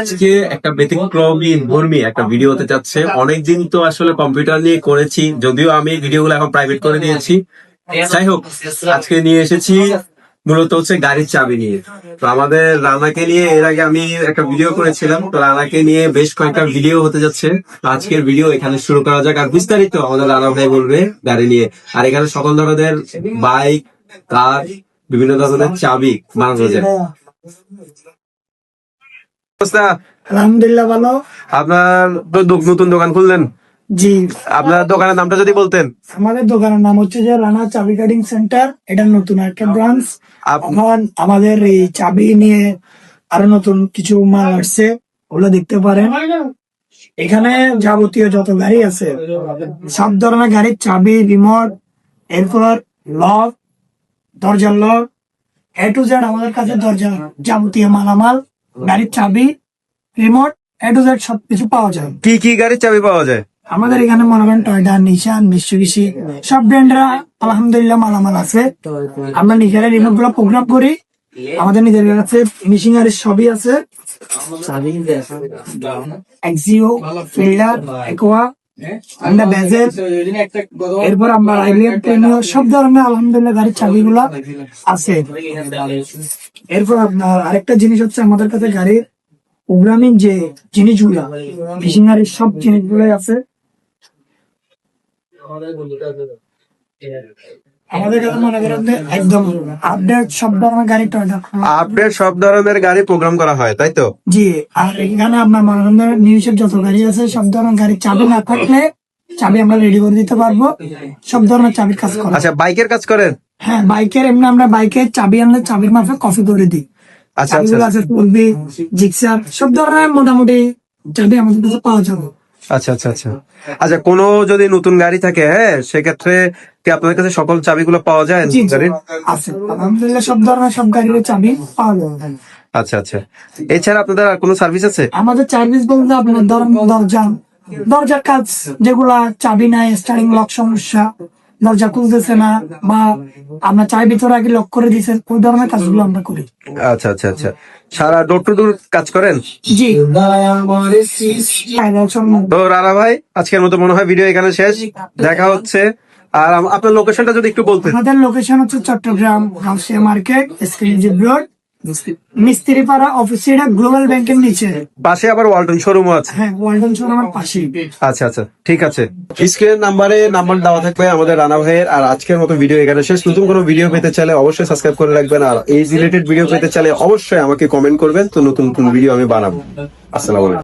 আজকে একটা ব্যতিক্রমী ধর্মী একটা ভিডিও হতে যাচ্ছে। অনেকদিন তো আসলে কম্পিউটার নিয়ে করেছি, যদিও আমি ভিডিওগুলো এখন প্রাইভেট করে দিয়েছি। যাই হোক, আজকে নিয়ে এসেছি মূলত হচ্ছে গাড়ির চাবি নিয়ে। তো আমাদের রানাকে নিয়ে এর আগে আমি একটা ভিডিও করেছিলাম, তো রানাকে নিয়ে বেশ কয়েকটা ভিডিও হতে যাচ্ছে। তো আজকের ভিডিও এখানে শুরু করা যাক, আর বিস্তারিত আমাদের রানা ভাই বলবে গাড়ি নিয়ে। আর এখানে সকল ধরনের বাইক, কার, বিভিন্ন ধরনের চাবি বানানো যায়। আলহামদুলিল্লাহ ভালো। আপনার তো নতুন দোকান খুললেন, জি। আপনার দোকানের নামটা যদি বলতেন। আমাদের দোকানের নাম হচ্ছে যে রানা চাবি কাটিং সেন্টার। এটা নতুন একটা ব্রাঞ্চ। এখন আমাদের এই চাবি নিয়ে আরো নতুন কিছু মাল আসছে, ওগুলো দেখতে পারেন। এখানে যাবতীয় যত গাড়ি আছে সব ধরনের গাড়ির চাবি, রিমোট, এরপর লক, দরজার লক, এ টু জেড আমাদের কাছে দরজা যাবতীয় মালামাল, গাড়ির চাবি, রিমোট, এ টু জেড সবকিছু পাওয়া যায়। কি কি গাড়ির চাবি পাওয়া যায়? আমাদের এখানে মনে করেন টয়টা, নিশান, মিৎসুবিশি সব ব্র্যান্ডরা আলহামদুলিল্লাহ মালামাল আছে। আমরা নিজেরা রিমোট গুলো প্রোগ্রাম করি, আমাদের নিজের কাছে ফিনিশিং আর সবই আছে। এক্সিও, ফিল্ডার, একোয়া, আমরা বেজেল, এরপর আমরা আইলিয়ান প্রেমিও সব ধরনের আলহামদুলিল্লাহ গাড়ির চাবিগুলো আছে। এরপর আপনার আরেকটা জিনিস হচ্ছে আমাদের কাছে গাড়ির প্রোগ্রামিং যে জিনিসগুলো, মেশিনারির সব জিনিসগুলোই আছে আমাদের কাছে। মনে করেন একদম আপডেট সব ধরনের গাড়ি, আপডেট সব ধরনের গাড়ি প্রোগ্রাম করা হয়, তাই তো? জি। আর এখানে আপনার মনে করেন নিউজের যত গাড়ি আছে সব ধরনের গাড়ির চাবি না থাকলে চাবি আমরা রেডি করে দিতে পারবো। সব ধরনের চাবির কাজ করেন। আচ্ছা, বাইকের কাজ করেন? হ্যাঁ, বাইকের এমনি আমরা বাইকের চাবি আনলে চাবির মাপে কপি করে দিই। আচ্ছা আছে তুলবি, জিক্সার সব ধরনের মোটামুটি চাবি আমাদের কাছে পাওয়া যাবে। আচ্ছা আচ্ছা আচ্ছা আচ্ছা, কোনো যদি নতুন গাড়ি থাকে, হ্যাঁ, সেক্ষেত্রে কি আপনাদের কাছে সকল চাবিগুলো পাওয়া যায়? গাড়ির আছে আলহামদুলিল্লাহ, সব ধরনের সব গাড়ির চাবি পাওয়া যায়। আচ্ছা আচ্ছা, এছাড়া আপনাদের আর কোনো সার্ভিস আছে? আমাদের সার্ভিস বলতে আপনার ধরেন দরজার কাজ, যেগুলা চাবি নাই, স্টারিং লক সমস্যা, দরজা খুলতেছে না, বা আমরা চাবি ভিতরে আগে লক করে দিয়েছেন, ওই ধরনের কাজগুলো আমরা করি। আচ্ছা আচ্ছা আচ্ছা, সারা ডোর টু ডোর কাজ করেন? জি। তো রানা ভাই, আজকের মতো মনে হয় ভিডিও এখানে শেষ, দেখা হচ্ছে। আর আপনার লোকেশনটা যদি একটু বলতেন। আমাদের লোকেশন হচ্ছে Chattogram Gausia market, exclusive road, Mistripara office, এটা গ্লোবাল ব্যাংকের নিচে। পাশে আবার ওয়ালটন শোরুমও আছে? হ্যাঁ, ওয়ালটন শোরুম আমার পাশেই। আচ্ছা আচ্ছা, ঠিক আছে। স্ক্রিন নাম্বার দেওয়া থাকবে আমাদের রানা ভাইয়ের। আর আজকের মতো ভিডিও এখানে শেষ। নতুন কোনো ভিডিও পেতে চাইলে অবশ্যই সাবস্ক্রাইব করে রাখবেন, আর এই রিলেটেড ভিডিও পেতে চাইলে অবশ্যই আমাকে কমেন্ট করবেন, তো নতুন নতুন ভিডিও আমি বানাবো। আসসালামু আলাইকুম।